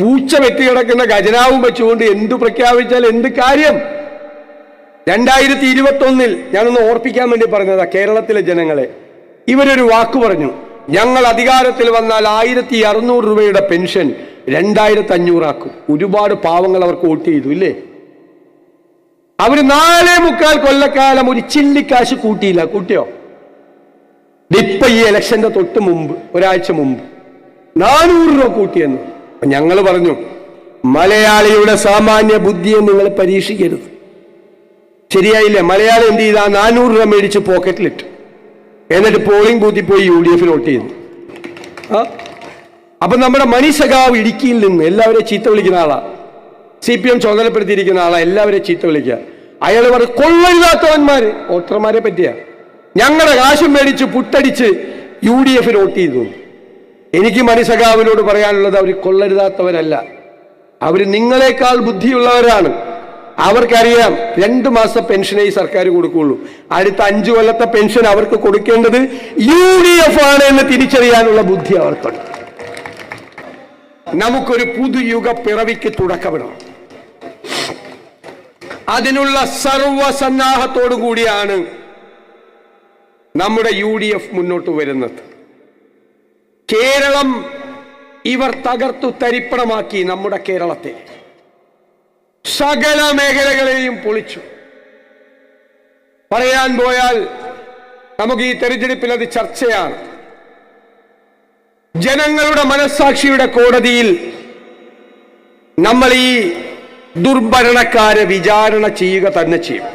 പൂച്ച വെറ്റിക്കിടക്കുന്ന ഖജനാവും വെച്ചുകൊണ്ട് എന്തു പ്രഖ്യാപിച്ചാൽ എന്ത് കാര്യം? 2021 ഞാനൊന്ന് ഓർപ്പിക്കാൻ വേണ്ടി പറഞ്ഞതാ കേരളത്തിലെ ജനങ്ങളെ. ഇവരൊരു വാക്ക് പറഞ്ഞു, ഞങ്ങൾ അധികാരത്തിൽ വന്നാൽ 1600 രൂപയുടെ പെൻഷൻ 2500 ആക്കും. ഒരുപാട് പാവങ്ങൾ അവർക്ക് വോട്ട് ചെയ്തു ഇല്ലേ? അവർ 4.25 കൊല്ലക്കാലം ഒരു ചില്ലിക്കാശ് കൂട്ടിയില്ല. കൂട്ടിയോ? ഇപ്പൊ ഈ ഇലക്ഷന്റെ തൊട്ട് മുമ്പ്, ഒരാഴ്ച മുമ്പ് 400 രൂപ കൂട്ടിയെന്ന്. ഞങ്ങൾ പറഞ്ഞു, മലയാളിയുടെ സാമാന്യ ബുദ്ധിയെ നിങ്ങൾ പരീക്ഷിക്കരുത്. ശരിയായില്ലേ? മലയാളി എന്ത് ചെയ്താ 400 രൂപ മേടിച്ച് പോക്കറ്റിലിട്ടു. എന്നിട്ട് പോളിംഗ് ബൂത്തിൽ പോയി UDF വോട്ട് ചെയ്തു. അപ്പൊ നമ്മുടെ മണി സഖാവ് ഇടുക്കിയിൽ നിന്ന് എല്ലാവരെയും ചീത്ത വിളിക്കുന്ന ആളാ, CPM ചുമതലപ്പെടുത്തിയിരിക്കുന്ന ആളാ, എല്ലാവരെയും ചീത്ത വിളിക്കുക. അയാൾ പറഞ്ഞു കൊള്ളരുതാത്തവന്മാര്. വോട്ടർമാരെ പറ്റിയ ഞങ്ങളുടെ കാശും മേടിച്ച് പുട്ടടിച്ച് UDF വോട്ട് ചെയ്തു. എനിക്ക് മണി സഖാവിനോട് പറയാനുള്ളത്, അവർ കൊള്ളരുതാത്തവരല്ല, അവർ നിങ്ങളെക്കാൾ ബുദ്ധിയുള്ളവരാണ്. അവർക്കറിയാം 2 മാസം പെൻഷനേ ഈ സർക്കാർ കൊടുക്കുള്ളൂ. അടുത്ത 5 കൊല്ലത്തെ പെൻഷൻ അവർക്ക് കൊടുക്കേണ്ടത് UDF ആണ് എന്ന് തിരിച്ചറിയാനുള്ള ബുദ്ധി അവർക്കുണ്ട്. നമുക്കൊരു പുതുയുഗ പിറവിക്ക് തുടക്കമിടണം. അതിനുള്ള സർവസന്നാഹത്തോടു കൂടിയാണ് നമ്മുടെ UDF മുന്നോട്ട് വരുന്നത്. കേരളം ഇവർ തകർത്തു തരിപ്പണമാക്കി. നമ്മുടെ കേരളത്തെ സകല മേഖലകളെയും പൊളിച്ചു. പറയാൻ പോയാൽ നമുക്ക് ഈ തെരഞ്ഞെടുപ്പിൽ അത് ചർച്ചയാണ്. ജനങ്ങളുടെ മനസ്സാക്ഷിയുടെ കോടതിയിൽ നമ്മൾ ഈ ദുർഭരണക്കാരെ വിചാരണ ചെയ്യുക തന്നെ ചെയ്യും.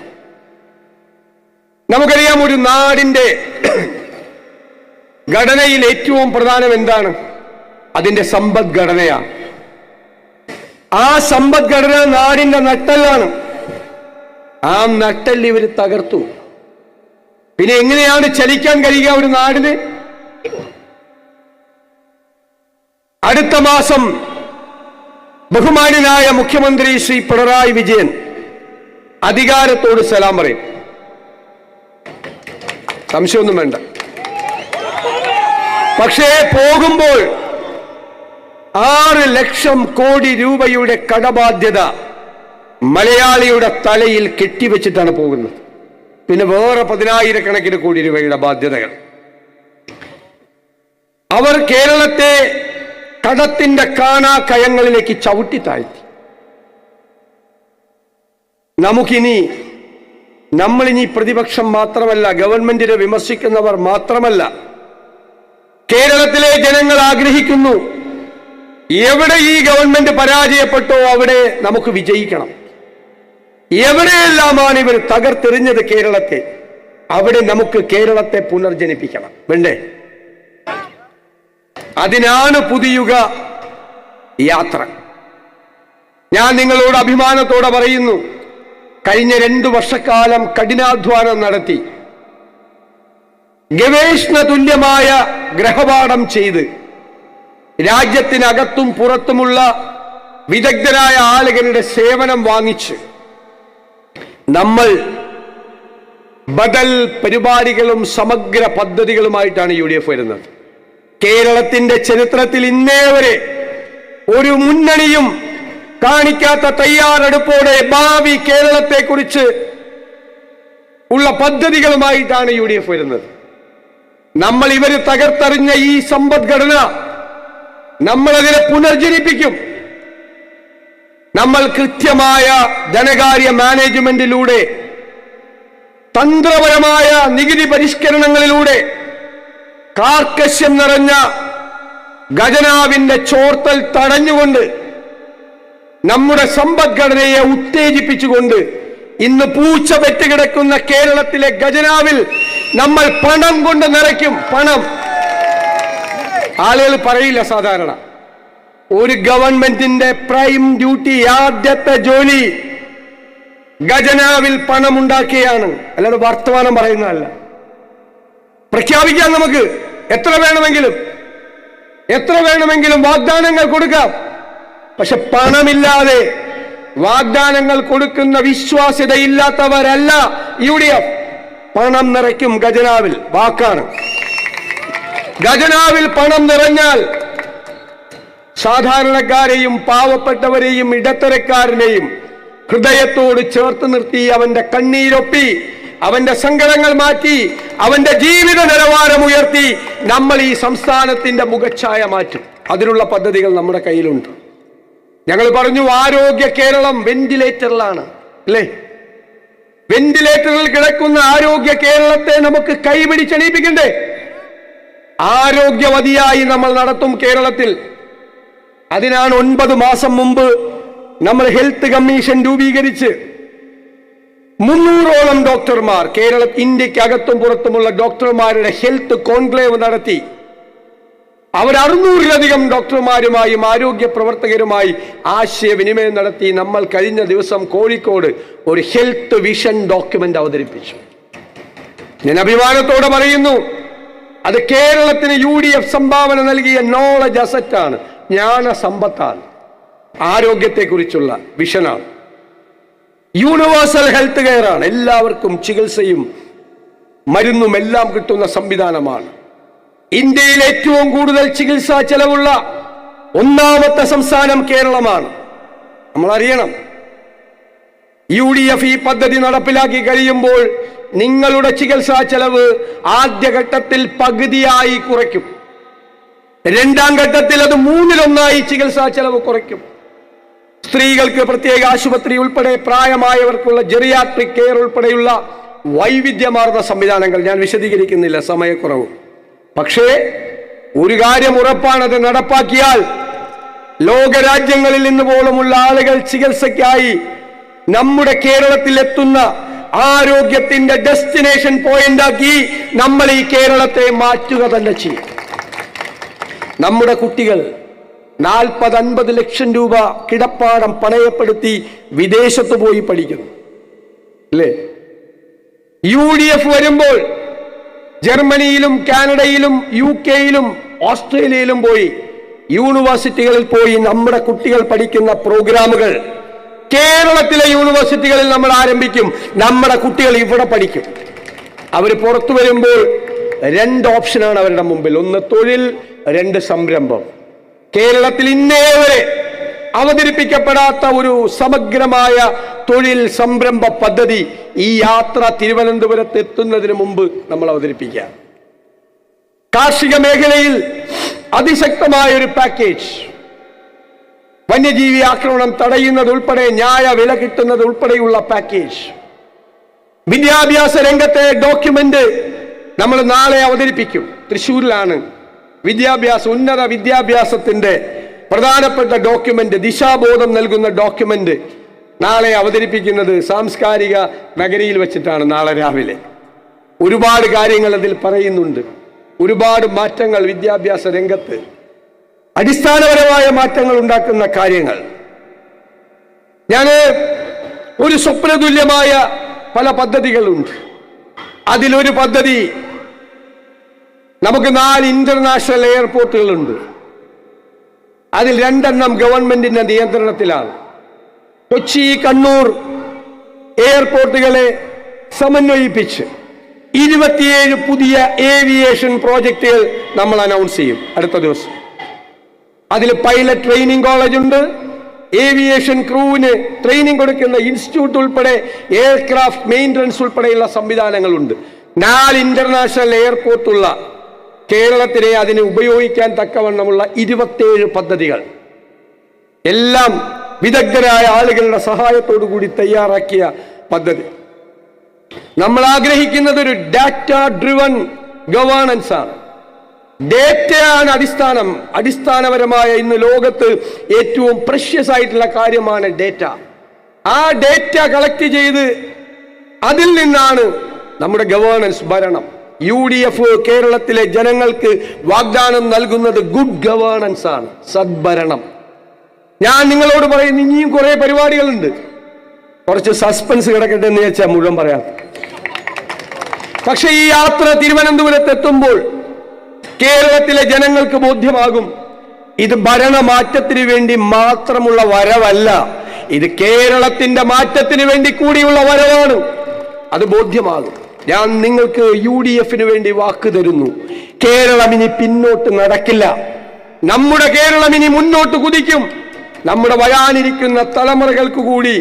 നമുക്കറിയാം, ഒരു നാടിന്റെ ഘടനയിൽ ഏറ്റവും പ്രധാനം എന്താണ്? അതിന്റെ സമ്പദ്ഘടനയാണ്. ആ സമ്പദ്ഘടന നാടിന്റെ നട്ടെല്ലാണ്. ആ നട്ടെല്ല് ഇവർ തകർത്തു. പിന്നെ എങ്ങനെയാണ് ചലിക്കാൻ കഴിയുക ഒരു നാടിന്? അടുത്ത മാസം ബഹുമാന്യനായ മുഖ്യമന്ത്രി ശ്രീ പിണറായി വിജയൻ അധികാരത്തോട് സലാം പറയും. സംശയമൊന്നും വേണ്ട. പക്ഷേ പോകുമ്പോൾ 6 ലക്ഷം കോടി രൂപയുടെ കടബാധ്യത മലയാളിയുടെ തലയിൽ കെട്ടിവെച്ചിട്ടാണ് പോകുന്നത്. പിന്നെ വേറെ 10,000 കോടി രൂപയുടെ ബാധ്യതകൾ. അവർ കേരളത്തെ കടത്തിന്റെ കാണാക്കയങ്ങളിലേക്ക് ചവിട്ടി താഴ്ത്തി. നമ്മളിനി പ്രതിപക്ഷം മാത്രമല്ല, ഗവൺമെന്റിനെ വിമർശിക്കുന്നവർ മാത്രമല്ല, കേരളത്തിലെ ജനങ്ങൾ ആഗ്രഹിക്കുന്നു, എവിടെ ഈ ഗവൺമെന്റ് പരാജയപ്പെട്ടോ അവിടെ നമുക്ക് വിജയിക്കണം. എവിടെയെല്ലാമാണ് ഇവർ തകർത്തെറിഞ്ഞത് കേരളത്തെ, അവിടെ നമുക്ക് കേരളത്തെ പുനർജനിപ്പിക്കണം. വേണ്ടേ? അതിനാണ് പുതുയുഗ യാത്ര. ഞാൻ നിങ്ങളോട് അഭിമാനത്തോടെ പറയുന്നു, കഴിഞ്ഞ 2 വർഷക്കാലം കഠിനാധ്വാനം നടത്തി ഗവേഷണ തുല്യമായ ഗ്രഹപാഠം ചെയ്ത് രാജ്യത്തിനകത്തും പുറത്തുമുള്ള വിദഗ്ധരായ ആളുകളുടെ സേവനം വാങ്ങിച്ച് നമ്മൾ ബദൽ പരിപാടികളും സമഗ്ര പദ്ധതികളുമായിട്ടാണ് UDF വരുന്നത്. കേരളത്തിന്റെ ചരിത്രത്തിൽ ഇന്നേ വരെ ഒരു മുന്നണിയും കാണിക്കാത്ത തയ്യാറെടുപ്പോടെ ഭാവി കേരളത്തെക്കുറിച്ച് ഉള്ള പദ്ധതികളുമായിട്ടാണ് UDF വരുന്നത്. നമ്മൾ ഇവര് തകർത്തെറിഞ്ഞ ഈ സമ്പദ്ഘടന നമ്മളതിനെ പുനർജനിപ്പിക്കും. നമ്മൾ കൃത്യമായ ധനകാര്യ മാനേജ്മെന്റിലൂടെ, തന്ത്രപരമായ നികുതി പരിഷ്കരണങ്ങളിലൂടെ, കാർക്കശ്യം നിറഞ്ഞ ഖജനാവിന്റെ ചോർത്തൽ തടഞ്ഞുകൊണ്ട്, നമ്മുടെ സമ്പദ്ഘടനയെ ഉത്തേജിപ്പിച്ചുകൊണ്ട് ഇന്ന് പൂച്ച പെറ്റുകിടക്കുന്ന കേരളത്തിലെ ഖജനാവിൽ നമ്മൾ പണം കൊണ്ട് നിറയ്ക്കും. പണം. ആളുകൾ പറയില്ല, സാധാരണ ഒരു ഗവൺമെന്റിന്റെ പ്രൈം ഡ്യൂട്ടി, ആദ്യത്തെ ജോലി ഖജനാവിൽ പണം ഉണ്ടാക്കുകയാണ്, അല്ലാതെ വർത്തമാനം പറയുന്നതല്ല. പ്രഖ്യാപിക്കാം, നമുക്ക് എത്ര വേണമെങ്കിലും വാഗ്ദാനങ്ങൾ കൊടുക്കാം. പക്ഷെ പണമില്ലാതെ വാഗ്ദാനങ്ങൾ കൊടുക്കുന്ന വിശ്വാസ്യതയില്ലാത്തവരല്ല UDF. പണം നിറയ്ക്കും ഖജനാവിൽ, വാക്കാണ്. ഖജനാവിൽ പണം നിറഞ്ഞാൽ സാധാരണക്കാരെയും പാവപ്പെട്ടവരെയും ഇടത്തരക്കാരനെയും ഹൃദയത്തോട് ചേർത്ത് നിർത്തി അവന്റെ കണ്ണീരൊപ്പി അവന്റെ സങ്കടങ്ങൾ മാറ്റി അവന്റെ ജീവിത നിലവാരം ഉയർത്തി നമ്മൾ ഈ സംസ്ഥാനത്തിന്റെ മുഖച്ഛായ മാറ്റും. അതിനുള്ള പദ്ധതികൾ നമ്മുടെ കയ്യിലുണ്ട്. ഞങ്ങൾ പറഞ്ഞു ആരോഗ്യ കേരളം വെന്റിലേറ്ററിലാണ് അല്ലേ? വെന്റിലേറ്ററിൽ കിടക്കുന്ന ആരോഗ്യ കേരളത്തെ നമുക്ക് കൈപിടിച്ചെണീപ്പിക്കണ്ടേ? ആരോഗ്യവതിയായി നമ്മൾ നടത്തും കേരളത്തിൽ. അതിനാണ് 9 മാസം മുമ്പ് നമ്മൾ ഹെൽത്ത് കമ്മീഷൻ രൂപീകരിച്ച് 300ഓളം ഡോക്ടർമാർ, ഇന്ത്യക്കകത്തും പുറത്തുമുള്ള ഡോക്ടർമാരുടെ ഹെൽത്ത് കോൺക്ലേവ് നടത്തി. അവർ 600-ലധികം ഡോക്ടർമാരുമായും ആരോഗ്യ പ്രവർത്തകരുമായി ആശയവിനിമയം നടത്തി. നമ്മൾ കഴിഞ്ഞ ദിവസം കോഴിക്കോട് ഒരു ഹെൽത്ത് വിഷൻ ഡോക്യുമെന്റ് അവതരിപ്പിച്ചു. ഞാൻ അഭിമാനത്തോടെ പറയുന്നു, അത് കേരളത്തിന് UDF സംഭാവന നൽകിയ നോളജ് അസറ്റാണ്, ജ്ഞാന സമ്പത്താണ്. ആരോഗ്യത്തെക്കുറിച്ചുള്ള വിഷനാണ്. യൂണിവേഴ്സൽ ഹെൽത്ത് കെയർ ആണ്. എല്ലാവർക്കും ചികിത്സയും മരുന്നും എല്ലാം കിട്ടുന്ന സംവിധാനമാണ്. ഇന്ത്യയിൽ ഏറ്റവും കൂടുതൽ ചികിത്സാ ചെലവുള്ള 1ാമത്തെ സംസ്ഥാനം കേരളമാണ്. നമ്മൾ അറിയണം, UDF ഈ പദ്ധതി നടപ്പിലാക്കി കഴിയുമ്പോൾ നിങ്ങളുടെ ചികിത്സാ ചെലവ് ആദ്യഘട്ടത്തിൽ പകുതിയായി കുറയ്ക്കും. 2ാം ഘട്ടത്തിൽ അത് 1/3 ചികിത്സാ ചെലവ് കുറയ്ക്കും. സ്ത്രീകൾക്ക് പ്രത്യേക ആശുപത്രി ഉൾപ്പെടെ പ്രായമായവർക്കുള്ള ജെറിയാട്രിക് കെയർ ഉൾപ്പെടെയുള്ള വൈവിധ്യമാർന്ന സംവിധാനങ്ങൾ ഞാൻ വിശദീകരിക്കുന്നില്ല, സമയക്കുറവ്. പക്ഷേ ഒരു കാര്യം ഉറപ്പാണ്, അത് നടപ്പാക്കിയാൽ ലോകരാജ്യങ്ങളിൽ നിന്ന് പോലുമുള്ള ആളുകൾ ചികിത്സയ്ക്കായി നമ്മുടെ കേരളത്തിൽ എത്തുന്ന ആരോഗ്യത്തിന്റെ ഡെസ്റ്റിനേഷൻ പോയിന്റാക്കി നമ്മൾ ഈ കേരളത്തെ മാറ്റുക തന്നെ ചെയ്യും. നമ്മുടെ കുട്ടികൾ 40-50 ലക്ഷം രൂപ കിടപ്പാടം പണയപ്പെടുത്തി വിദേശത്ത് പോയി പഠിക്കുന്നു അല്ലേ? UDF വരുമ്പോൾ ജർമ്മനിയിലും കാനഡയിലും UK-യിലും ഓസ്ട്രേലിയയിലും പോയി യൂണിവേഴ്സിറ്റികളിൽ പോയി നമ്മുടെ കുട്ടികൾ പഠിക്കുന്ന പ്രോഗ്രാമുകൾ കേരളത്തിലെ യൂണിവേഴ്സിറ്റികളിൽ നമ്മൾ ആരംഭിക്കും. നമ്മുടെ കുട്ടികൾ ഇവിടെ പഠിക്കും. അവർ പുറത്തു വരുമ്പോൾ 2 ഓപ്ഷനാണ് അവരുടെ മുമ്പിൽ. 1 തൊഴിൽ, 2 സംരംഭം. കേരളത്തിൽ ഇന്നേ വരെ അവതരിപ്പിക്കപ്പെടാത്ത ഒരു സമഗ്രമായ തൊഴിൽ സംരംഭ പദ്ധതി ഈ യാത്ര തിരുവനന്തപുരത്ത് എത്തുന്നതിന് മുമ്പ് നമ്മൾ അവതരിപ്പിക്കുക. കാർഷിക മേഖലയിൽ അതിശക്തമായ ഒരു പാക്കേജ്, വന്യജീവി ആക്രമണം തടയുന്നത് ഉൾപ്പെടെ ന്യായ വില കിട്ടുന്നത് ഉൾപ്പെടെയുള്ള പാക്കേജ്. വിദ്യാഭ്യാസ രംഗത്തെ ഡോക്യുമെന്റ് നമ്മൾ നാളെ അവതരിപ്പിക്കും. തൃശ്ശൂരിലാണ് ഉന്നത വിദ്യാഭ്യാസത്തിന്റെ പ്രധാനപ്പെട്ട ഡോക്യുമെന്റ്, ദിശാബോധം നൽകുന്ന ഡോക്യുമെന്റ് നാളെ അവതരിപ്പിക്കുന്നത് സാംസ്കാരിക നഗരിയിൽ വെച്ചിട്ടാണ്. നാളെ രാവിലെ ഒരുപാട് കാര്യങ്ങൾ അതിൽ പറയുന്നുണ്ട്. ഒരുപാട് മാറ്റങ്ങൾ വിദ്യാഭ്യാസ രംഗത്ത്, അടിസ്ഥാനപരമായ മാറ്റങ്ങൾ ഉണ്ടാക്കുന്ന കാര്യങ്ങൾ. ഞാൻ ഒരു സ്വപ്നതുല്യമായ പല പദ്ധതികളുണ്ട്. അതിലൊരു പദ്ധതി, നമുക്ക് 4 ഇന്റർനാഷണൽ എയർപോർട്ടുകളുണ്ട്. അതിൽ 2 ഗവൺമെന്റിന്റെ നിയന്ത്രണത്തിലാണ്. കൊച്ചി, കണ്ണൂർ എയർപോർട്ടുകളെ സമന്വയിപ്പിച്ച് 27 പുതിയ ഏവിയേഷൻ പ്രോജക്റ്റുകൾ നമ്മൾ അനൗൺസ് ചെയ്യും അടുത്ത ദിവസം. അതിൽ പൈലറ്റ് ട്രെയിനിങ് കോളേജ് ഉണ്ട്, ഏവിയേഷൻ ക്രൂവിന് ട്രെയിനിങ് കൊടുക്കുന്ന ഇൻസ്റ്റിറ്റ്യൂട്ട് ഉൾപ്പെടെ എയർക്രാഫ്റ്റ് മെയിൻ്റനൻസ് ഉൾപ്പെടെയുള്ള സംവിധാനങ്ങളുണ്ട്. 4 ഇന്റർനാഷണൽ എയർപോർട്ടുള്ള കേരളത്തിനെ അതിന് ഉപയോഗിക്കാൻ തക്കവണ്ണമുള്ള 27 പദ്ധതികൾ, എല്ലാം വിദഗ്ധരായ ആളുകളുടെ സഹായത്തോടു കൂടി തയ്യാറാക്കിയ പദ്ധതി. നമ്മൾ ആഗ്രഹിക്കുന്നത് ഒരു ഡാറ്റ ഡ്രിവൺ ഗവേണൻസ് ആണ്. ഡേറ്റയാണ് അടിസ്ഥാനപരമായ ഇന്ന് ലോകത്ത് ഏറ്റവും പ്രഷ്യസ് ആയിട്ടുള്ള കാര്യമാണ് ഡേറ്റ. ആ ഡേറ്റ കളക്ട് ചെയ്ത് അതിൽ നിന്നാണ് നമ്മുടെ ഗവേണൻസ്, ഭരണം. UDF കേരളത്തിലെ ജനങ്ങൾക്ക് വാഗ്ദാനം നൽകുന്നത് ഗുഡ് ഗവേണൻസ് ആണ്, സദ്ഭരണം. ഞാൻ നിങ്ങളോട് പറയുന്നു, ഇനിയും കുറെ പരിപാടികളുണ്ട്. കുറച്ച് സസ്പെൻസ് കിടക്കട്ടെ എന്ന് വെച്ചാൽ മുഴുവൻ പറയാം. പക്ഷെ ഈ യാത്ര തിരുവനന്തപുരത്ത് എത്തുമ്പോൾ കേരളത്തിലെ ജനങ്ങൾക്ക് ബോധ്യമാകും, ഇത് ഭരണമാറ്റത്തിന് വേണ്ടി മാത്രമുള്ള വരവല്ല, ഇത് കേരളത്തിന്റെ മാറ്റത്തിന് വേണ്ടി കൂടിയുള്ള വരവാണ്. അത് ബോധ്യമാകും. ഞാൻ നിങ്ങൾക്ക് UDF വേണ്ടി വാക്ക് തരുന്നു, കേരളം ഇനി പിന്നോട്ട് നടക്കില്ല. നമ്മുടെ കേരളം ഇനി മുന്നോട്ട് കുതിക്കും. നമ്മുടെ വരാനിരിക്കുന്ന തലമുറകൾക്ക് കൂടി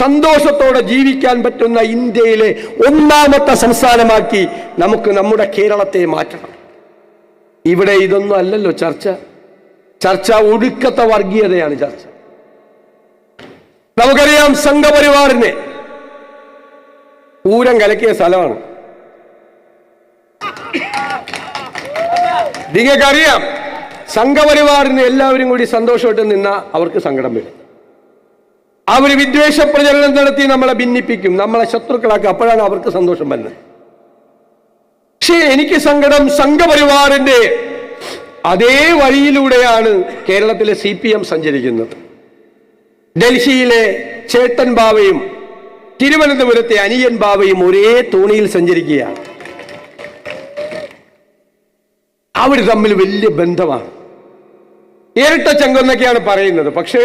സന്തോഷത്തോടെ ജീവിക്കാൻ പറ്റുന്ന ഇന്ത്യയിലെ ഒന്നാമത്തെ സംസ്ഥാനമാക്കി നമുക്ക് നമ്മുടെ കേരളത്തെ മാറ്റണം. ഇവിടെ ഇതൊന്നും അല്ലല്ലോ ചർച്ച ഒടുക്കത്തെ വർഗീയതയാണ് ചർച്ച. നമുക്കറിയാം, സംഘപരിവാറിനെ പൂരം കലക്കിയ സ്ഥലമാണ്. നിങ്ങൾക്കറിയാം, സംഘപരിവാറിന് എല്ലാവരും കൂടി സന്തോഷമായിട്ട് നിന്ന അവർക്ക് സങ്കടം വരും. അവർ വിദ്വേഷ പ്രചരണം നടത്തി നമ്മളെ ഭിന്നിപ്പിക്കും, നമ്മളെ ശത്രുക്കളാക്കും. അപ്പോഴാണ് അവർക്ക് സന്തോഷം വരുന്നത്. പക്ഷേ എനിക്ക് സങ്കടം, സംഘപരിവാറിന്റെ അതേ വഴിയിലൂടെയാണ് കേരളത്തിലെ CPM സഞ്ചരിക്കുന്നത്. ഡൽഹിയിലെ ചേട്ടൻ ബാവയും തിരുവനന്തപുരത്തെ അനിയൻ ബാവയും ഒരേ തോണിയിൽ സഞ്ചരിക്കുകയാണ്. അവർ തമ്മിൽ വലിയ ബന്ധമാണ്. ഇരട്ടച്ചങ്കെന്നൊക്കെയാണ് പറയുന്നത്. പക്ഷേ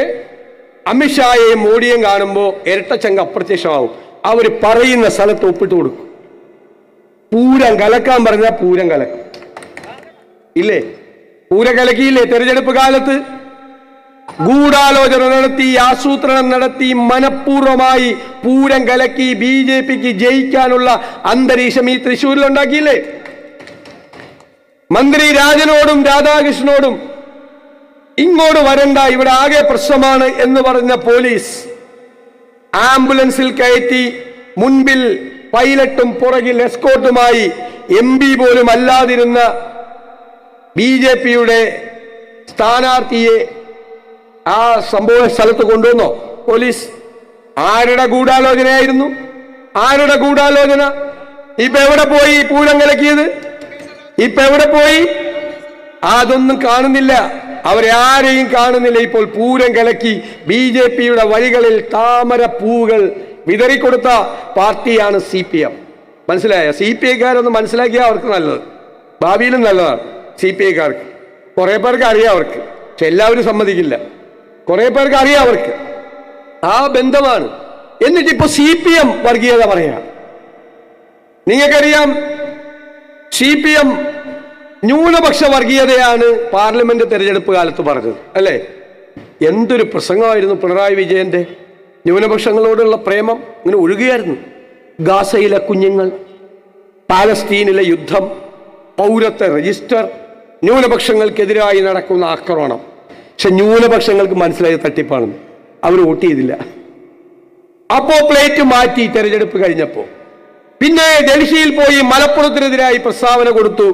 അമിത്ഷായെയും മോഡിയെയും കാണുമ്പോൾ ഇരട്ടച്ചങ്ക അപ്രത്യക്ഷമാവും. അവർ പറയുന്ന സ്ഥലത്ത് ഒപ്പിട്ട് കൊടുക്കും. പൂരം കലക്കാൻ പറഞ്ഞാൽ പൂരം കലക്കും. ഇല്ലേ? പൂരം കലക്കിയില്ലേ? തെരഞ്ഞെടുപ്പ് കാലത്ത് ഗൂഢാലോചന നടത്തി, ആസൂത്രണം നടത്തി, മനഃപൂർവമായി പൂരം കലക്കി BJPക്ക് ജയിക്കാനുള്ള അന്തരീക്ഷം ഈ തൃശ്ശൂരിൽ ഉണ്ടാക്കിയില്ലേ? മന്ത്രി രാജനോടും രാധാകൃഷ്ണനോടും ഇങ്ങോട്ട് വരണ്ട, ഇവിടെ ആകെ പ്രശ്നമാണ് എന്ന് പറഞ്ഞ പോലീസ് ആംബുലൻസിൽ കയറ്റി മുൻപിൽ പൈലറ്റും പുറകിൽ എസ്കോർട്ടുമായി MP പോലും അല്ലാതിരുന്ന BJPയുടെ സ്ഥാനാർത്ഥിയെ ആ സംഭവ സ്ഥലത്ത് കൊണ്ടുവന്നോ പോലീസ്? ആരുടെ ഗൂഢാലോചനയായിരുന്നു? ആരുടെ ഗൂഢാലോചന? ഇപ്പൊ എവിടെ പോയി പൂരം കലക്കിയത്? ഇപ്പൊ എവിടെ പോയി? അതൊന്നും കാണുന്നില്ല. അവരെ ആരെയും കാണുന്നില്ല. ഇപ്പോൾ പൂരം കലക്കി BJPയുടെ വഴികളിൽ താമരപ്പൂകൾ വിതറിക്കൊടുത്ത പാർട്ടിയാണ് CPM. മനസ്സിലായ? CPIക്കാരൊന്ന് മനസ്സിലാക്കിയാൽ അവർക്ക് നല്ലത്, ഭാവിയിലും നല്ലതാണ്. CPIക്കാർക്ക് കുറെ പേർക്ക് അറിയാം അവർക്ക്, പക്ഷെ എല്ലാവരും സമ്മതിക്കില്ല. കുറെ പേർക്ക് അറിയാം അവർക്ക്. ആ ബന്ധമാണ്. എന്നിട്ടിപ്പോ CPM വർഗീയത പറയാം. നിങ്ങൾക്കറിയാം, CPM ന്യൂനപക്ഷ വർഗീയതയാണ് പാർലമെന്റ് തെരഞ്ഞെടുപ്പ് കാലത്ത് പറഞ്ഞത്, അല്ലേ? എന്തൊരു പ്രസംഗമായിരുന്നു പിണറായി വിജയന്റെ! ന്യൂനപക്ഷങ്ങളോടുള്ള പ്രേമം ഇങ്ങനെ ഒഴുകുകയായിരുന്നു. ഗാസയിലെ കുഞ്ഞുങ്ങൾ, പാലസ്തീനിലെ യുദ്ധം, പൗരത്വ രജിസ്റ്റർ, ന്യൂനപക്ഷങ്ങൾക്കെതിരായി നടക്കുന്ന ആക്രമണം. പക്ഷെ ന്യൂനപക്ഷങ്ങൾക്ക് മനസ്സിലായ തട്ടിപ്പാണെന്ന്. അവർ വോട്ട് ചെയ്തില്ല. അപ്പോ പ്ലേറ്റ് മാറ്റി തെരഞ്ഞെടുപ്പ് കഴിഞ്ഞപ്പോ. പിന്നെ ഡൽഹിയിൽ പോയി മലപ്പുറത്തിനെതിരായി പ്രസ്താവന കൊടുത്തു.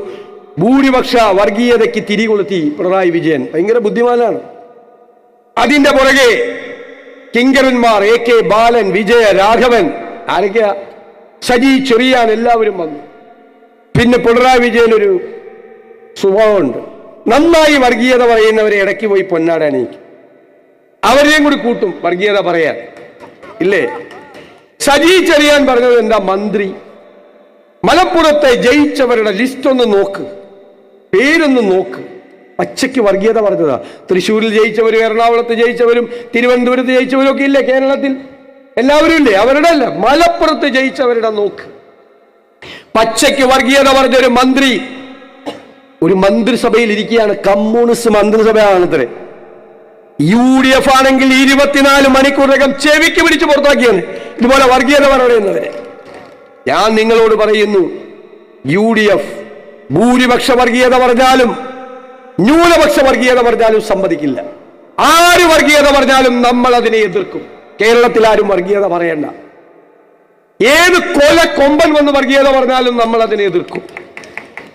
ഭൂരിപക്ഷ വർഗീയതയ്ക്ക് തിരികൊളുത്തി പിണറായി വിജയൻ. ഭയങ്കര ബുദ്ധിമാനാണ്. അതിന്റെ പുറകെ കിങ്കരന്മാർ AK ബാലൻ, വിജയ രാഘവൻ, ആരൊക്കെയാ? സജി ചെറിയാൻ, എല്ലാവരും വന്നു. പിന്നെ പിണറായി വിജയൻ ഒരു സ്വഭാവമുണ്ട്, നന്നായി വർഗീയത പറയുന്നവരെ ഇടയ്ക്ക് പോയി പൊന്നാടാനേക്കും. അവരെയും കൂടി കൂട്ടും വർഗീയത പറയാൻ, ഇല്ലേ? സജി ചെറിയാൻ പറഞ്ഞത് എന്താ? മന്ത്രി മലപ്പുറത്തെ ജയിച്ചവരുടെ ലിസ്റ്റ് ഒന്ന് നോക്ക്, പേരൊന്ന് നോക്ക്. പച്ചയ്ക്ക് വർഗീയത പറഞ്ഞതാ. തൃശ്ശൂരിൽ ജയിച്ചവരും എറണാകുളത്ത് ജയിച്ചവരും തിരുവനന്തപുരത്ത് ജയിച്ചവരും ഒക്കെ ഇല്ലേ കേരളത്തിൽ? എല്ലാവരും ഇല്ലേ? അവരുടെ അല്ല, മലപ്പുറത്ത് ജയിച്ചവരുടെ നോക്ക്. പച്ചയ്ക്ക് വർഗീയത പറഞ്ഞൊരു മന്ത്രി ഒരു മന്ത്രിസഭയിൽ ഇരിക്കുകയാണ്. കമ്മ്യൂണിസ്റ്റ് മന്ത്രിസഭയാണത്രേ. UDF ആണെങ്കിൽ 24 മണിക്കൂറിനകം ചെവിക്ക് പിടിച്ച് പുറത്താക്കിയാണ് ഇതുപോലെ വർഗീയത പറയുന്നവരെ. ഞാൻ നിങ്ങളോട് പറയുന്നു, UDF ഭൂരിപക്ഷ വർഗീയത പറഞ്ഞാലും ന്യൂനപക്ഷ വർഗീയത പറഞ്ഞാലും സമ്മതിക്കില്ല. ആര് വർഗീയത പറഞ്ഞാലും നമ്മൾ അതിനെ എതിർക്കും. കേരളത്തിൽ ആരും വർഗീയത പറയണ്ട. ഏത് കൊമ്പൻ വന്ന് വർഗീയത പറഞ്ഞാലും നമ്മൾ അതിനെ എതിർക്കും.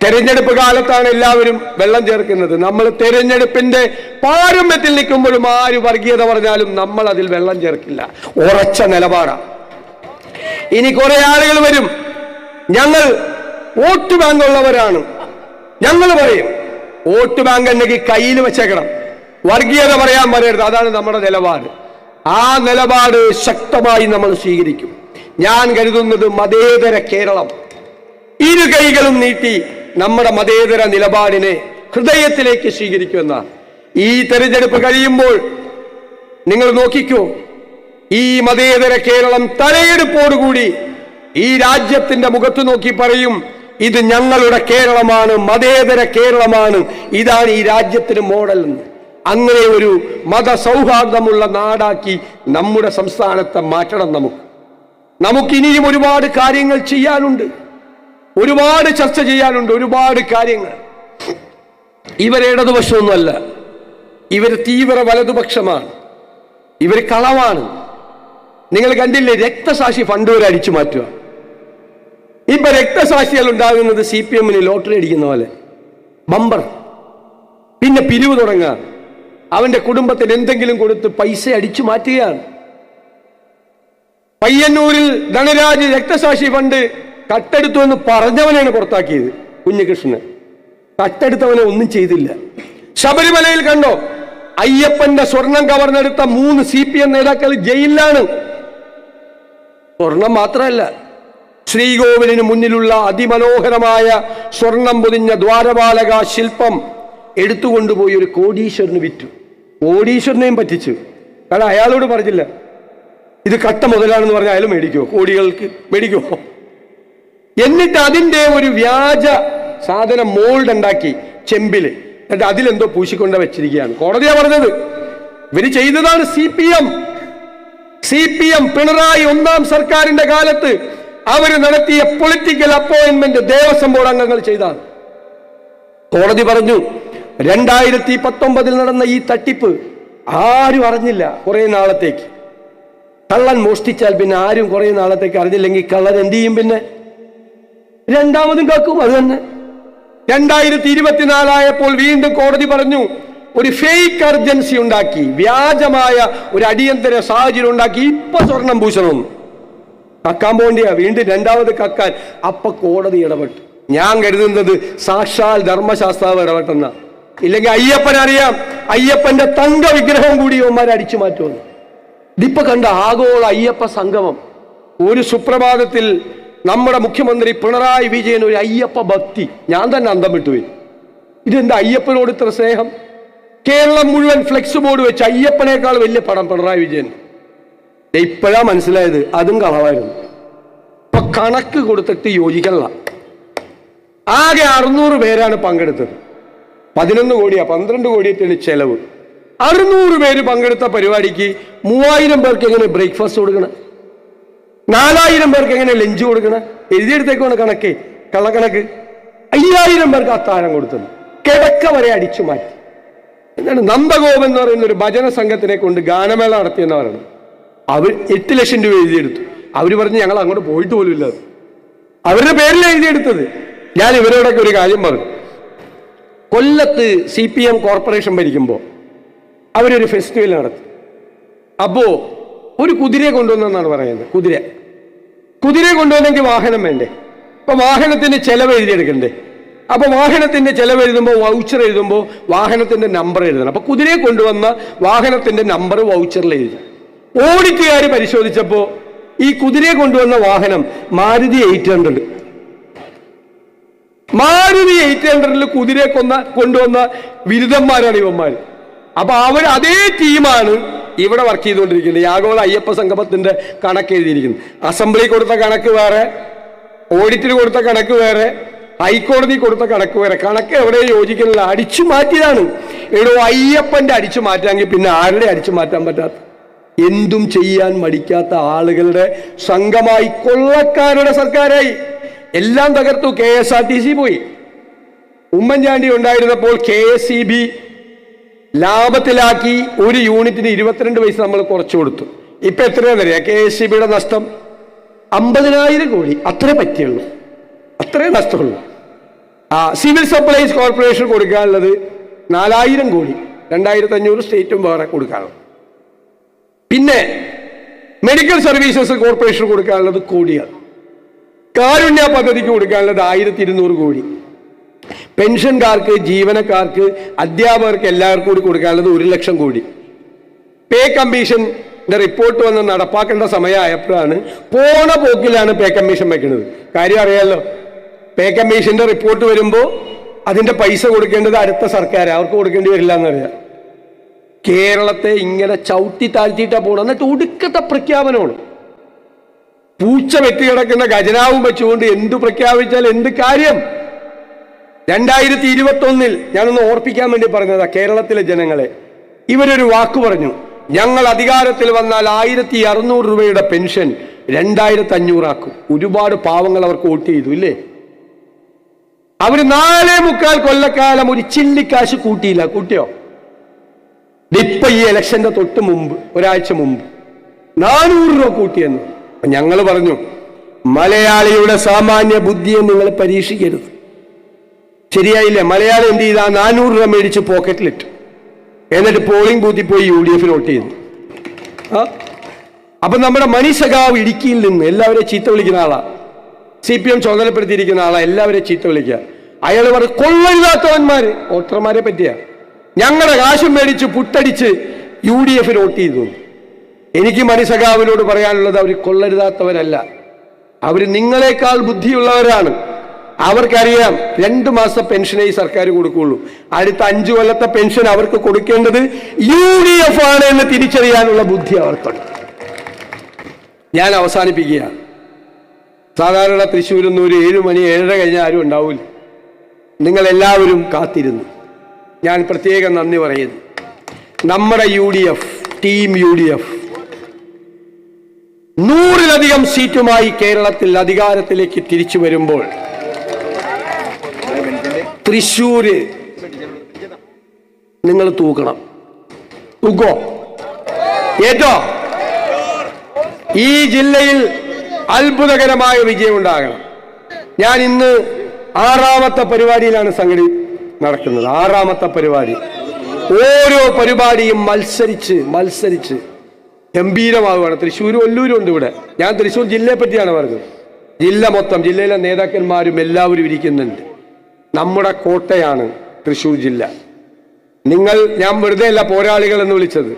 തെരഞ്ഞെടുപ്പ് കാലത്താണ് എല്ലാവരും വെള്ളം ചേർക്കുന്നത്. നമ്മൾ തെരഞ്ഞെടുപ്പിന്റെ പാരമ്യത്തിൽ നിൽക്കുമ്പോഴും ആര് വർഗീയത പറഞ്ഞാലും നമ്മൾ അതിൽ വെള്ളം ചേർക്കില്ല. ഉറച്ച നിലപാടാണ്. ഇനി കുറെ ആളുകൾ വരും, ഞങ്ങൾ വോട്ട് ബാങ്ക് ഉള്ളവരാണ്. ഞങ്ങൾ പറയും, വോട്ട് ബാങ്ക് ഉണ്ടെങ്കിൽ കയ്യിൽ വെച്ചേക്കണം, വർഗീയത പറയാൻ പറയരുത്. അതാണ് നമ്മുടെ നിലപാട്. ആ നിലപാട് ശക്തമായി നമ്മൾ സ്വീകരിക്കും. ഞാൻ കരുതുന്നത് മതേതര കേരളം ഇരു കൈകളും നീട്ടി നമ്മുടെ മതേതര നിലപാടിനെ ഹൃദയത്തിലേക്ക് സ്വീകരിക്കുമെന്നാണ്. ഈ തെരഞ്ഞെടുപ്പ് കഴിയുമ്പോൾ നിങ്ങൾ നോക്കിക്കോ, ഈ മതേതര കേരളം തലയെടുപ്പോടുകൂടി ഈ രാജ്യത്തിന്റെ മുഖത്ത് നോക്കി പറയും, ഇത് ഞങ്ങളുടെ കേരളമാണ്, മതേതര കേരളമാണ്, ഇതാണ് ഈ രാജ്യത്തിന് മോഡൽ എന്ന്. അങ്ങനെ ഒരു മതസൗഹാർദ്ദമുള്ള നാടാക്കി നമ്മുടെ സംസ്ഥാനത്തെ മാറ്റണം. നമുക്കിനിയും ഒരുപാട് കാര്യങ്ങൾ ചെയ്യാനുണ്ട്, ഒരുപാട് ചർച്ച ചെയ്യാനുണ്ട്, ഒരുപാട് കാര്യങ്ങൾ. ഇവർ ഇടതുപക്ഷമൊന്നുമല്ല, ഇവർ തീവ്ര വലതുപക്ഷമാണ്, ഇവർ കളവാണ്. നിങ്ങൾ കണ്ടില്ലേ, രക്തസാക്ഷി ഫണ്ട് വരെ അടിച്ചു മാറ്റുക. ഇപ്പൊ രക്തസാക്ഷികൾ ഉണ്ടാകുന്നത് CPM ലോട്ടറി അടിക്കുന്ന പോലെ, ബമ്പർ. പിന്നെ പിരിവ് തുടങ്ങുക, അവന്റെ കുടുംബത്തിന് എന്തെങ്കിലും കൊടുത്ത് പൈസ അടിച്ചു മാറ്റുകയാണ്. പയ്യന്നൂരിൽ ധനരാജ് രക്തസാക്ഷി ഫണ്ട് കട്ടെടുത്തു എന്ന് പറഞ്ഞവനെയാണ് പുറത്താക്കിയത്, കുഞ്ഞികൃഷ്ണൻ. കട്ടെടുത്തവനെ ഒന്നും ചെയ്തില്ല. ശബരിമലയിൽ കണ്ടോ, അയ്യപ്പന്റെ സ്വർണം കവർന്നെടുത്ത 3 CPM നേതാക്കൾ ജയിലിലാണ്. സ്വർണം മാത്രമല്ല, ശ്രീകോവിലിന് മുന്നിലുള്ള അതിമനോഹരമായ സ്വർണം പൊതിഞ്ഞ ദ്വാരപാലക ശില്പം എടുത്തുകൊണ്ടുപോയി ഒരു കോടീശ്വരന് വിറ്റു. കോടീശ്വരനെയും പറ്റിച്ചു. കാരണം അയാളോട് പറഞ്ഞില്ല ഇത് കട്ട മുതലാണെന്ന് പറഞ്ഞാൽ അയാൾ മേടിക്കുമോ? കോടികൾക്ക് മേടിക്കുമോ? എന്നിട്ട് അതിൻ്റെ ഒരു വ്യാജ സാധനം മോൾഡ് ഉണ്ടാക്കി ചെമ്പില്, എന്നിട്ട് അതിലെന്തോ പൂശിക്കൊണ്ട് വെച്ചിരിക്കുകയാണ്. കോടതിയാ പറഞ്ഞത്. ഇവര് ചെയ്തതാണ് CPM പിണറായി 1ാം സർക്കാരിന്റെ കാലത്ത് അവര് നടത്തിയ പൊളിറ്റിക്കൽ അപ്പോയിന്റ്മെന്റ് ദേവസ്വം ബോർഡ് അംഗങ്ങൾ ചെയ്താണ്. കോടതി പറഞ്ഞു 2019 നടന്ന ഈ തട്ടിപ്പ് ആരും അറിഞ്ഞില്ല കുറെ നാളത്തേക്ക്. കള്ളൻ മോഷ്ടിച്ചാൽ പിന്നെ ആരും കുറെ നാളത്തേക്ക് അറിഞ്ഞില്ലെങ്കിൽ കള്ളൻ എന്ത് ചെയ്യും? പിന്നെ രണ്ടാമതും കാക്കും. അത് തന്നെ 2024 ആയപ്പോൾ വീണ്ടും കോടതി പറഞ്ഞു, ഒരു ഫേക്ക് അർജൻസി ഉണ്ടാക്കി, വ്യാജമായ ഒരു അടിയന്തര സാഹചര്യം ഉണ്ടാക്കി, ഇപ്പൊ സ്വർണം പൂശണം, കക്കാൻ പോണ്ടിയാ വീണ്ടും രണ്ടാമത് കക്കാൻ. അപ്പൊ കോടതി ഇടപെട്ടു. ഞാൻ കരുതുന്നത് സാക്ഷാൽ ധർമ്മശാസ്ത്രാവ് ഇടപെട്ടെന്ന. ഇല്ലെങ്കിൽ അയ്യപ്പനറിയാം, അയ്യപ്പന്റെ തങ്ക വിഗ്രഹം കൂടി ഇവന്മാരെ അടിച്ചു മാറ്റുമെന്ന്. ഇതിപ്പോ കണ്ട ആഗോള അയ്യപ്പ സംഗമം. ഒരു സുപ്രഭാതത്തിൽ നമ്മുടെ മുഖ്യമന്ത്രി പിണറായി വിജയൻ ഒരു അയ്യപ്പ ഭക്തി, ഞാൻ തന്നെ അന്തം വിട്ടുപോയി. ഇതെന്താ അയ്യപ്പനോട് ഇത്ര സ്നേഹം? കേരളം മുഴുവൻ ഫ്ലെക്സ് ബോർഡ് വെച്ച് അയ്യപ്പനേക്കാൾ വലിയ പടം പിണറായി വിജയൻ. ഇപ്പോഴാ മനസ്സിലായത് അതും കളവായിരുന്നു. ഇപ്പൊ കണക്ക് കൊടുത്തിട്ട് യോജിക്കല്ല. ആകെ 600 പേരാണ് പങ്കെടുത്തത്. 11 കോടിയാ, 12 കോടിയാണ് ചെലവ്. 600 പേര് പങ്കെടുത്ത പരിപാടിക്ക് 3000 പേർക്ക് എങ്ങനെ ബ്രേക്ക്ഫാസ്റ്റ് കൊടുക്കണം? 4000 പേർക്ക് എങ്ങനെ ലഞ്ച് കൊടുക്കണം? എഴുതിയെടുത്തേക്കാണ് കണക്ക്, കള്ളക്കണക്ക്. 5000 പേർക്ക് അത്താഴം കൊടുത്തത്. കിടക്ക വരെ അടിച്ചു മാറ്റി. എന്താണ് നന്ദഗോപൻ എന്ന് പറയുന്ന ഒരു ഭജന സംഘത്തിനെ കൊണ്ട് ഗാനമേള നടത്തിയെന്ന് പറയുന്നത്. അവർ 8 ലക്ഷം രൂപ എഴുതിയെടുത്തു. അവര് പറഞ്ഞ് ഞങ്ങൾ അങ്ങോട്ട് പോയിട്ട് പോലും ഇല്ല. അവരുടെ പേരിൽ എഴുതിയെടുത്തത്. ഞാൻ ഇവരോടൊക്കെ ഒരു കാര്യം പറഞ്ഞു. കൊല്ലത്ത് CPM കോർപ്പറേഷൻ ഭരിക്കുമ്പോൾ അവരൊരു ഫെസ്റ്റിവൽ നടത്തി. അപ്പോ ഒരു കുതിരയെ കൊണ്ടുവന്നെന്നാണ് പറയുന്നത്. കുതിരയെ കൊണ്ടുവന്നെങ്കിൽ വാഹനം വേണ്ടേ? അപ്പൊ വാഹനത്തിന്റെ ചെലവ് എഴുതിയെടുക്കണ്ടേ? അപ്പൊ വാഹനത്തിന്റെ ചെലവ് എഴുതുമ്പോൾ, വൗച്ചർ എഴുതുമ്പോൾ വാഹനത്തിന്റെ നമ്പർ എഴുതണം. അപ്പൊ കുതിരയെ കൊണ്ടുവന്ന വാഹനത്തിന്റെ നമ്പർ വൗച്ചറിൽ എഴുതി. ഓഡിറ്റുകാർ പരിശോധിച്ചപ്പോ ഈ കുതിരയെ കൊണ്ടുവന്ന വാഹനം മാരുതി 800. മാരുതി 800 കുതിരയെ കൊണ്ടുവന്ന ബിരുദന്മാരാണ് ഇവന്മാർ. അപ്പൊ അവർ അതേ ടീമാണ് ഇവിടെ വർക്ക് ചെയ്തുകൊണ്ടിരിക്കുന്നത്. ആഗോള അയ്യപ്പ സംഗമത്തിന്റെ കണക്ക് എഴുതിയിരിക്കുന്നത്. അസംബ്ലി കൊടുത്ത കണക്ക് വേറെ, ഓഡിറ്റിന് കൊടുത്ത കണക്ക് വേറെ, ഹൈക്കോടതി കൊടുത്ത കണക്ക് വേറെ. കണക്ക് എവിടെ യോജിക്കുന്നില്ല. അടിച്ചു മാറ്റിയതാണ്. എടോ, അയ്യപ്പന്റെ അടിച്ചു മാറ്റാമെങ്കിൽ പിന്നെ ആരുടെ അടിച്ചു മാറ്റാൻ പറ്റാത്ത, എന്തും ചെയ്യാൻ മടിക്കാത്ത ആളുകളുടെ സംഘമായി, കൊള്ളക്കാരുടെ സർക്കാരായി. എല്ലാം തകർത്തു. KSRTC പോയി. ഉമ്മൻചാണ്ടി ഉണ്ടായിരുന്നപ്പോൾ KSEB ലാഭത്തിലാക്കി. ഒരു യൂണിറ്റിന് 22 പൈസ നമ്മൾ കുറച്ചു കൊടുത്തു. ഇപ്പൊ എത്രയാണെന്നറിയാം KSEBയുടെ നഷ്ടം? 50,000 കോടി. അത്രേ പറ്റിയുള്ളൂ, അത്രേ നഷ്ടമുള്ളൂ. സിവിൽ സപ്ലൈസ് കോർപ്പറേഷൻ കൊടുക്കാനുള്ളത് 4000 കോടി, 2500 സ്റ്റേറ്റും വേറെ കൊടുക്കാനുള്ളത്. പിന്നെ മെഡിക്കൽ സർവീസസ് കോർപ്പറേഷൻ കൊടുക്കാനുള്ളത് കോടിയാണ്. കാരുണ്യ പദ്ധതിക്ക് കൊടുക്കാനുള്ളത് 1200 കോടി. പെൻഷൻകാർക്ക്, ജീവനക്കാർക്ക്, അധ്യാപകർക്ക് എല്ലാവർക്കും കൂടി കൊടുക്കാനുള്ളത് 1 ലക്ഷം കോടി. പേ കമ്മീഷന്റെ റിപ്പോർട്ട് വന്ന് നടപ്പാക്കേണ്ട സമയമായപ്പോഴാണ്, പോണ പോക്കിലാണ് പേ കമ്മീഷൻ വെക്കുന്നത്. കാര്യം അറിയാലോ, പേ കമ്മീഷന്റെ റിപ്പോർട്ട് വരുമ്പോൾ അതിന്റെ പൈസ കൊടുക്കേണ്ടത് അടുത്ത സർക്കാർ, അവർക്ക് കൊടുക്കേണ്ടി വരില്ല എന്നറിയാം. കേരളത്തെ ഇങ്ങനെ ചവിട്ടി താഴ്ത്തിയിട്ടാ പോകണം. എന്നിട്ട് ഒടുക്കത്തെ പ്രഖ്യാപനമാണ്, പൂച്ച വെട്ടിക്കിടക്കുന്ന ഖജനാവും വെച്ചുകൊണ്ട് എന്തു പ്രഖ്യാപിച്ചാൽ എന്ത് കാര്യം? 2021 ഞാനൊന്ന് ഓർപ്പിക്കാൻ വേണ്ടി പറഞ്ഞതാ കേരളത്തിലെ ജനങ്ങളെ. ഇവരൊരു വാക്ക് പറഞ്ഞു, ഞങ്ങൾ അധികാരത്തിൽ വന്നാൽ 1600 രൂപയുടെ പെൻഷൻ 2500 ആക്കും. ഒരുപാട് പാവങ്ങൾ അവർക്ക് വോട്ട് ചെയ്തു ഇല്ലേ? അവര് 4.25 കൊല്ലക്കാലം ഒരു ചില്ലിക്കാശ് കൂട്ടിയില്ല. കൂട്ടിയോ? ഇപ്പൊ ഈ ഇലക്ഷന്റെ തൊട്ട് മുമ്പ്, ഒരാഴ്ച മുമ്പ് 400 രൂപ കൂട്ടിയെന്ന്. ഞങ്ങൾ പറഞ്ഞു, മലയാളിയുടെ സാമാന്യ ബുദ്ധിയെ നിങ്ങൾ പരീക്ഷിക്കരുത്. ശരിയായില്ലേ? മലയാളി എന്ത് ചെയ്താ 400 രൂപ മേടിച്ച് പോക്കറ്റിലിട്ടു, എന്നിട്ട് പോളിംഗ് ബൂത്തിൽ പോയി UDF വോട്ട് ചെയ്തു. അപ്പൊ നമ്മുടെ മണി സഖാവ് ഇടുക്കിയിൽ നിന്ന് എല്ലാവരെയും ചീത്ത വിളിക്കുന്ന ആളാ, CPM ചുമതലപ്പെടുത്തിയിരിക്കുന്ന ആളാ, എല്ലാവരെയും ചീത്ത വിളിക്കുക. അയാൾ പറയും കൊള്ളരുതാത്തവന്മാര്. വോട്ടർമാരെ പറ്റിയാ ഞങ്ങളുടെ കാശും മേടിച്ച് പുട്ടടിച്ച് UDF വോട്ട് ചെയ്തു. എനിക്ക് മണി സഖാവിനോട് പറയാനുള്ളത്, അവർ കൊള്ളരുതാത്തവരല്ല, അവർ നിങ്ങളെക്കാൾ ബുദ്ധിയുള്ളവരാണ്. അവർക്കറിയാം 2 മാസം പെൻഷനേ ഈ സർക്കാർ കൊടുക്കുകയുള്ളൂ. അടുത്ത 5 കൊല്ലത്തെ പെൻഷൻ അവർക്ക് കൊടുക്കേണ്ടത് UDF ആണ് എന്ന് തിരിച്ചറിയാനുള്ള ബുദ്ധി അവർക്കുണ്ട്. ഞാൻ അവസാനിപ്പിക്കുക. സാധാരണ തൃശ്ശൂരിൽ ഒരു 7 മണി 7:30 കഴിഞ്ഞാൽ ആരും ഉണ്ടാവില്ല. നിങ്ങൾ എല്ലാവരും കാത്തിരുന്നു. ഞാൻ പ്രത്യേകം നന്ദി പറയുന്നു. നമ്മുടെ UDF ടീം UDF 100-ലധികം സീറ്റുമായി കേരളത്തിൽ അധികാരത്തിലേക്ക് തിരിച്ചു വരുമ്പോൾ തൃശ്ശൂര് നിങ്ങൾ തൂക്കണം. തൂക്കോ? ഏറ്റോ? ഈ ജില്ലയിൽ അത്ഭുതകരമായ വിജയം ഉണ്ടാകണം. ഞാൻ ഇന്ന് 6ാമത്തെ പരിപാടിയിലാണ് സംഘടി നടക്കുന്നത്. 6ാമത്തെ പരിപാടി. ഓരോ പരിപാടിയും മത്സരിച്ച് ഗംഭീരമാവുകയാണ്. തൃശ്ശൂരും ഒല്ലൂരും ഉണ്ട് ഇവിടെ. ഞാൻ തൃശ്ശൂർ ജില്ലയെ പറ്റിയാണ് പറഞ്ഞത്. ജില്ല മൊത്തം, ജില്ലയിലെ നേതാക്കന്മാരും എല്ലാവരും ഇരിക്കുന്നുണ്ട്. നമ്മുടെ കോട്ടയാണ് തൃശ്ശൂർ ജില്ല. ഞാൻ വെറുതെ അല്ല പോരാളികൾ എന്ന് വിളിച്ചത്.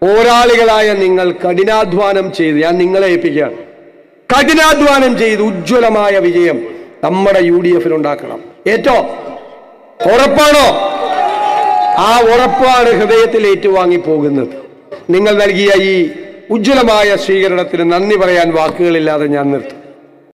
പോരാളികളായ നിങ്ങൾ കഠിനാധ്വാനം ചെയ്ത്, ഞാൻ നിങ്ങളെ ഏൽപ്പിക്കുകയാണ്, കഠിനാധ്വാനം ചെയ്ത് ഉജ്ജ്വലമായ വിജയം നമ്മുടെ UDF ഉണ്ടാക്കണം. ഏറ്റോ? ഉറപ്പാണോ? ആ ഉറപ്പാണ് ഹൃദയത്തിൽ ഏറ്റുവാങ്ങി പോകുന്നത്. നിങ്ങൾ നൽകിയ ഈ ഉജ്ജ്വലമായ സ്വീകരണത്തിന് നന്ദി പറയാൻ വാക്കുകളില്ലാതെ ഞാൻ നിർത്തും.